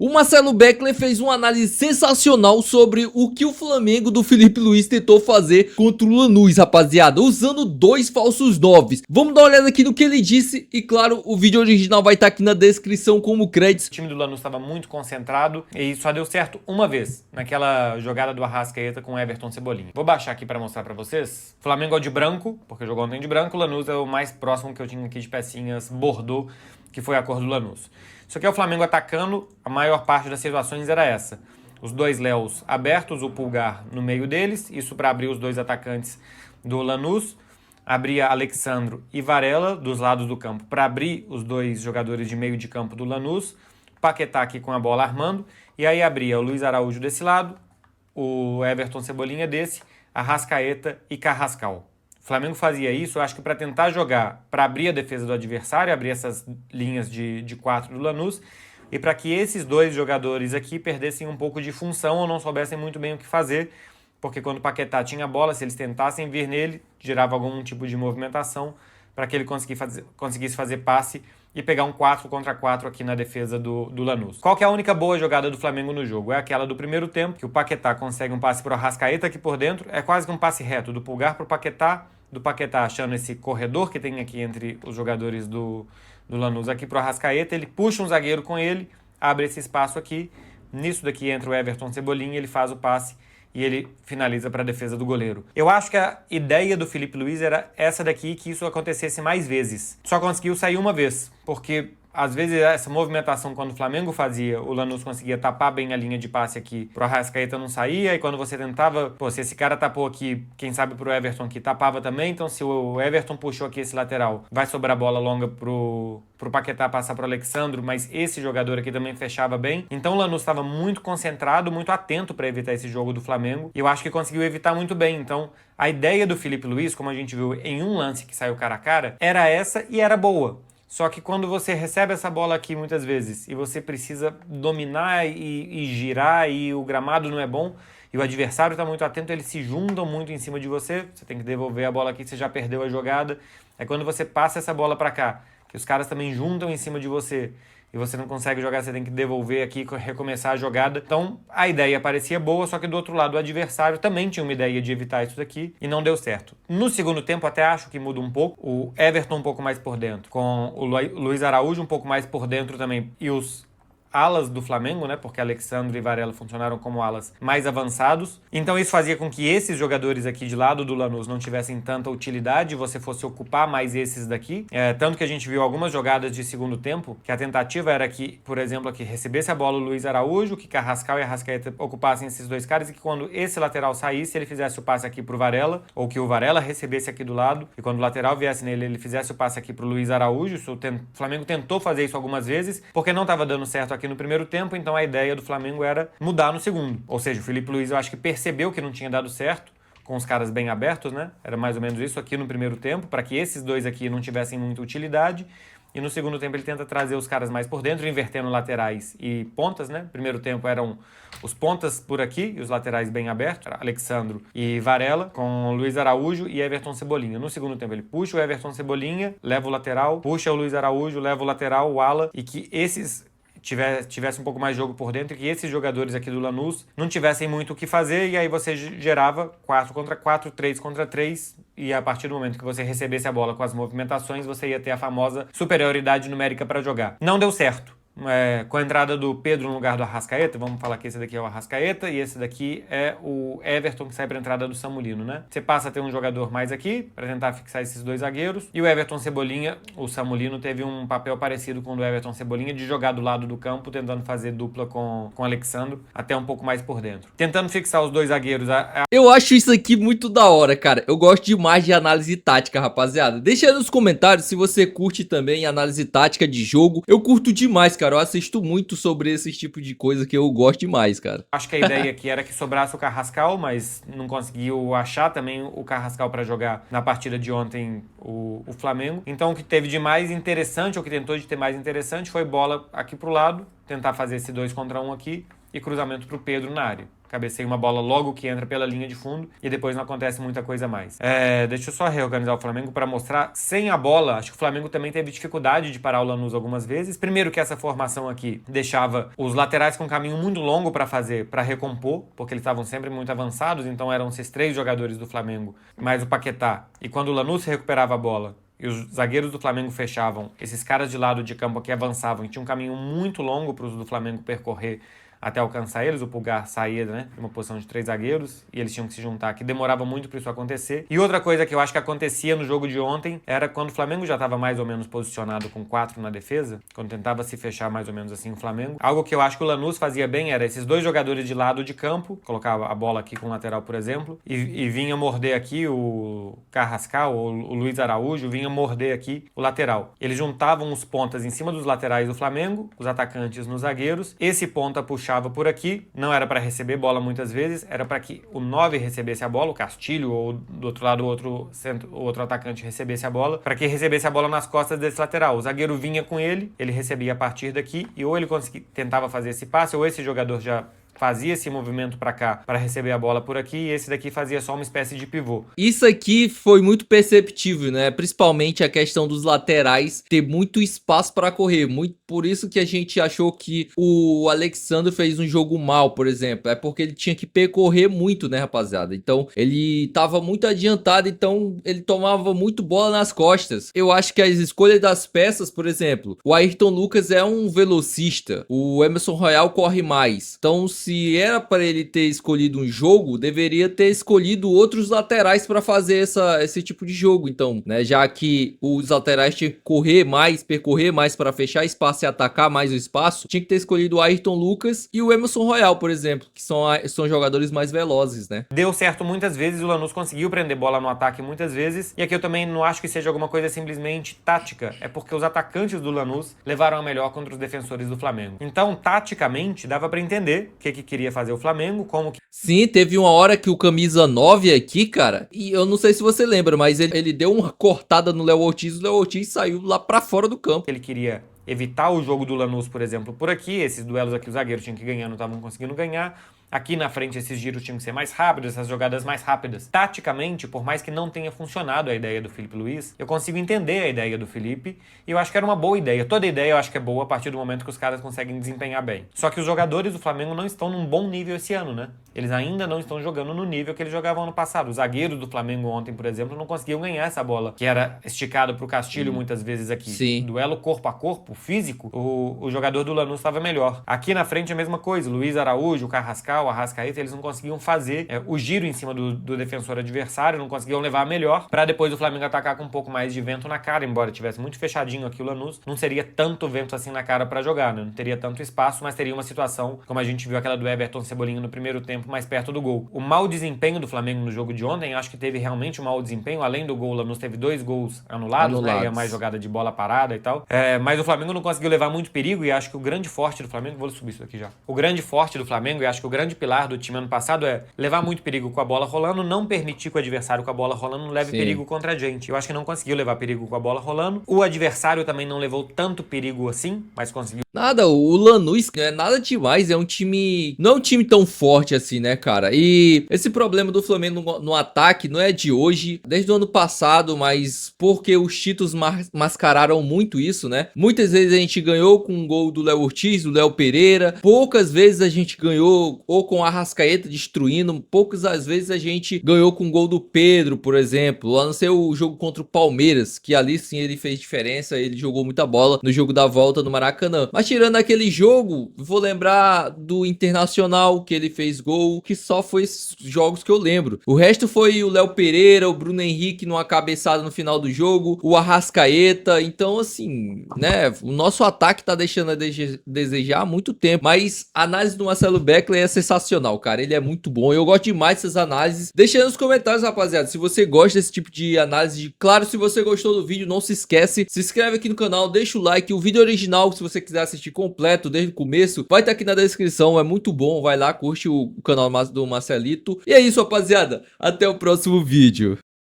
O Marcelo Beckler fez uma análise sensacional sobre o que o Flamengo do Felipe Luiz tentou fazer contra o Lanús, rapaziada, usando dois falsos noves. Vamos dar uma olhada aqui no que ele disse e, claro, o vídeo original vai estar aqui na descrição como créditos. O time do Lanús estava muito concentrado e só deu certo uma vez, naquela jogada do Arrascaeta com o Everton Cebolinha. Vou baixar aqui para mostrar para vocês. O Flamengo é de branco, porque jogou ontem de branco. O Lanús é o mais próximo que eu tinha aqui de pecinhas Bordeaux, que foi a cor do Lanús. Isso aqui é o Flamengo atacando, a maior parte das situações era essa. Os dois Léos abertos, o Pulgar no meio deles, isso para abrir os dois atacantes do Lanús. Abria Alexandro e Varela dos lados do campo para abrir os dois jogadores de meio de campo do Lanús. Paquetá aqui com a bola armando. E aí abria o Luiz Araújo desse lado, o Everton Cebolinha desse, Arrascaeta e Carrascal. O Flamengo fazia isso, acho que para tentar jogar, para abrir a defesa do adversário, abrir essas linhas de quatro do Lanús, e para que esses dois jogadores aqui perdessem um pouco de função ou não soubessem muito bem o que fazer, porque quando o Paquetá tinha a bola, se eles tentassem vir nele, gerava algum tipo de movimentação para que ele conseguisse fazer passe e pegar um 4 contra 4 aqui na defesa do Lanús. Qual que é a única boa jogada do Flamengo no jogo? É aquela do primeiro tempo, que o Paquetá consegue um passe para o Arrascaeta aqui por dentro, é quase que um passe reto, do Pulgar para o Paquetá, do Paquetá achando esse corredor que tem aqui entre os jogadores do Lanús aqui para o Arrascaeta, ele puxa um zagueiro com ele, abre esse espaço aqui, nisso daqui entra o Everton Cebolinha, ele faz o passe e ele finaliza para a defesa do goleiro. Eu acho que a ideia do Felipe Luiz era essa daqui, que isso acontecesse mais vezes. Só conseguiu sair uma vez, porque às vezes essa movimentação quando o Flamengo fazia, o Lanús conseguia tapar bem a linha de passe aqui pro Arrascaeta não saía, e quando você tentava, se esse cara tapou aqui, quem sabe pro Everton aqui tapava também, então se o Everton puxou aqui esse lateral, vai sobrar bola longa pro Paquetá passar pro Alexandro, mas esse jogador aqui também fechava bem. Então o Lanús estava muito concentrado, muito atento para evitar esse jogo do Flamengo, e eu acho que conseguiu evitar muito bem. Então a ideia do Felipe Luiz, como a gente viu em um lance que saiu cara a cara, era essa e era boa. Só que quando você recebe essa bola aqui muitas vezes e você precisa dominar e girar e o gramado não é bom e o adversário está muito atento, eles se juntam muito em cima de você, você tem que devolver a bola aqui, você já perdeu a jogada. É quando você passa essa bola para cá, que os caras também juntam em cima de você e você não consegue jogar, você tem que devolver aqui e recomeçar a jogada. Então a ideia parecia boa, só que do outro lado o adversário também tinha uma ideia de evitar isso daqui e não deu certo. No segundo tempo até acho que muda um pouco, o Everton um pouco mais por dentro, com o Luiz Araújo um pouco mais por dentro também, e os alas do Flamengo, né? Porque Alexandre e Varela funcionaram como alas mais avançados. Então isso fazia com que esses jogadores aqui de lado do Lanús não tivessem tanta utilidade, você fosse ocupar mais esses daqui. Tanto que a gente viu algumas jogadas de segundo tempo, que a tentativa era que, por exemplo, aqui recebesse a bola o Luiz Araújo, que Carrascal e Arrascaeta ocupassem esses dois caras, e que quando esse lateral saísse, ele fizesse o passe aqui pro Varela, ou que o Varela recebesse aqui do lado, e quando o lateral viesse nele, ele fizesse o passe aqui pro Luiz Araújo. O Flamengo tentou fazer isso algumas vezes, porque não estava dando certo aqui no primeiro tempo, então a ideia do Flamengo era mudar no segundo. Ou seja, o Felipe Luiz eu acho que percebeu que não tinha dado certo, com os caras bem abertos, né? Era mais ou menos isso aqui no primeiro tempo, para que esses dois aqui não tivessem muita utilidade. E no segundo tempo ele tenta trazer os caras mais por dentro, invertendo laterais e pontas, né? Primeiro tempo eram os pontas por aqui e os laterais bem abertos, Alexandro e Varela, com Luiz Araújo e Everton Cebolinha. No segundo tempo ele puxa o Everton Cebolinha, leva o lateral, puxa o Luiz Araújo, leva o lateral, o ala, e que esses tivesse um pouco mais de jogo por dentro, e que esses jogadores aqui do Lanús não tivessem muito o que fazer, e aí você gerava 4 contra 4, 3 contra 3, e a partir do momento que você recebesse a bola com as movimentações, você ia ter a famosa superioridade numérica para jogar. Não deu certo. Com a entrada do Pedro no lugar do Arrascaeta, vamos falar que esse daqui é o Arrascaeta e esse daqui é o Everton, que sai para a entrada do Samulino, né? Você passa a ter um jogador mais aqui para tentar fixar esses dois zagueiros, e o Everton Cebolinha, o Samulino teve um papel parecido com o do Everton Cebolinha, de jogar do lado do campo, tentando fazer dupla com o Alexandro, até um pouco mais por dentro. Tentando fixar os dois zagueiros. Eu acho isso aqui muito da hora, cara. Eu gosto demais de análise tática, rapaziada. Deixa aí nos comentários se você curte também análise tática de jogo. Eu curto demais, cara. Eu assisto muito sobre esse tipo de coisa, que eu gosto demais, cara. Acho que a ideia aqui era que sobrasse o Carrascal, mas não conseguiu achar também o Carrascal para jogar na partida de ontem o Flamengo. Então o que teve de mais interessante, ou que tentou de ter mais interessante, foi bola aqui pro lado, tentar fazer esse 2 contra 1 aqui, e cruzamento pro Pedro na área. Cabeceia uma bola logo que entra pela linha de fundo e depois não acontece muita coisa mais. Deixa eu só reorganizar o Flamengo para mostrar. Sem a bola, acho que o Flamengo também teve dificuldade de parar o Lanús algumas vezes. Primeiro que essa formação aqui deixava os laterais com um caminho muito longo para recompor, porque eles estavam sempre muito avançados, então eram esses 3 jogadores do Flamengo, mais o Paquetá. E quando o Lanús recuperava a bola e os zagueiros do Flamengo fechavam, esses caras de lado de campo aqui avançavam e tinha um caminho muito longo para os do Flamengo percorrer até alcançar eles. O Pulgar saía, né, de uma posição de 3 zagueiros e eles tinham que se juntar, que demorava muito para isso acontecer. E outra coisa que eu acho que acontecia no jogo de ontem era quando o Flamengo já estava mais ou menos posicionado com 4 na defesa, quando tentava se fechar mais ou menos assim o Flamengo. Algo que eu acho que o Lanús fazia bem era esses 2 jogadores de lado de campo, colocava a bola aqui com o lateral, por exemplo, e vinha morder aqui o Carrascal ou o Luiz Araújo, vinha morder aqui o lateral. Eles juntavam os pontas em cima dos laterais do Flamengo, os atacantes nos zagueiros, esse ponta puxava por aqui, não era para receber bola muitas vezes, era para que o 9 recebesse a bola, o Castilho, ou do outro lado o outro atacante recebesse a bola, para que recebesse a bola nas costas desse lateral. O zagueiro vinha com ele recebia a partir daqui, e ou ele tentava fazer esse passe, ou esse jogador já fazia esse movimento para cá para receber a bola por aqui, e esse daqui fazia só uma espécie de pivô. Isso aqui foi muito perceptível, né? Principalmente a questão dos laterais ter muito espaço para correr. Muito por isso que a gente achou que o Alexandre fez um jogo mal, por exemplo. É porque ele tinha que percorrer muito, né, rapaziada? Então ele tava muito adiantado, então ele tomava muito bola nas costas. Eu acho que as escolhas das peças, por exemplo, o Ayrton Lucas é um velocista, o Emerson Royal corre mais. Então, se era para ele ter escolhido um jogo, deveria ter escolhido outros laterais para fazer esse tipo de jogo. Então, né, já que os laterais tinham que correr mais, percorrer mais para fechar espaço e atacar mais o espaço, tinha que ter escolhido o Ayrton Lucas e o Emerson Royal, por exemplo, que são jogadores mais velozes, né? Deu certo muitas vezes, o Lanús conseguiu prender bola no ataque muitas vezes, e aqui eu também não acho que seja alguma coisa simplesmente tática, é porque os atacantes do Lanús levaram a melhor contra os defensores do Flamengo. Então, taticamente, dava para entender o que queria fazer o Flamengo, como que... Sim, teve uma hora que o camisa 9 aqui, cara, e eu não sei se você lembra, mas ele deu uma cortada no Léo Ortiz, o Léo Ortiz saiu lá pra fora do campo. Ele queria evitar o jogo do Lanús, por exemplo, por aqui, esses duelos aqui os zagueiros tinham que ganhar, não estavam conseguindo ganhar. Aqui na frente esses giros tinham que ser mais rápidos, essas jogadas mais rápidas. Taticamente, por mais que não tenha funcionado a ideia do Felipe Luiz, eu consigo entender a ideia do Felipe e eu acho que era uma boa ideia. Toda ideia eu acho que é boa a partir do momento que os caras conseguem desempenhar bem. Só que os jogadores do Flamengo não estão num bom nível esse ano, né? Eles ainda não estão jogando no nível que eles jogavam ano passado. Os zagueiros do Flamengo ontem, por exemplo, não conseguiam ganhar essa bola, que era esticado pro Castilho muitas vezes aqui. Sim. Duelo corpo a corpo, físico, o jogador do Lanús estava melhor. Aqui na frente a mesma coisa. Luiz Araújo, o Carrascal, o Arrascaeta, eles não conseguiam fazer o giro em cima do defensor adversário, não conseguiam levar a melhor, para depois o Flamengo atacar com um pouco mais de vento na cara, embora tivesse muito fechadinho aqui o Lanús, não seria tanto vento assim na cara para jogar, né? Não teria tanto espaço, mas teria uma situação, como a gente viu aquela do Everton Cebolinha no primeiro tempo, mais perto do gol. O mau desempenho do Flamengo no jogo de ontem, acho que teve realmente um mau desempenho, além do gol, o Lanús teve 2 gols anulados, né? E a mais jogada de bola parada e tal. Mas o Flamengo não conseguiu levar muito perigo, e acho que o grande forte do Flamengo, vou subir isso aqui já. O grande forte do Flamengo, e acho que o grande pilar do time ano passado é levar muito perigo com a bola rolando, não permitir que o adversário com a bola rolando leve perigo contra a gente. Eu acho que não conseguiu levar perigo com a bola rolando. O adversário também não levou tanto perigo assim, mas conseguiu. Nada, o Lanús é nada demais, é um time... Não é um time tão forte assim, né, cara? E esse problema do Flamengo no ataque não é de hoje, desde o ano passado, mas porque os títulos mascararam muito isso, né? Muitas vezes a gente ganhou com um gol do Léo Ortiz, do Léo Pereira, poucas vezes a gente ganhou ou com a Arrascaeta destruindo, poucas às vezes a gente ganhou com o gol do Pedro, por exemplo, a não ser o jogo contra o Palmeiras, que ali sim ele fez diferença, ele jogou muita bola no jogo da volta no Maracanã. Mas tirando aquele jogo, vou lembrar do Internacional, que ele fez gol, que só foi esses jogos que eu lembro. O resto foi o Léo Pereira, o Bruno Henrique numa cabeçada no final do jogo, o Arrascaeta. Então, assim, né, o nosso ataque tá deixando a desejar há muito tempo. Mas a análise do Marcelo Beckler é sensacional, cara. Ele é muito bom. Eu gosto demais dessas análises. Deixa aí nos comentários, rapaziada, se você gosta desse tipo de análise. Claro, se você gostou do vídeo, não se esquece, se inscreve aqui no canal, deixa o like. O vídeo original, se você quiser assistir completo desde o começo, vai estar aqui na descrição, é muito bom, vai lá, curte o canal do Marcelito. E é isso, rapaziada, até o próximo vídeo.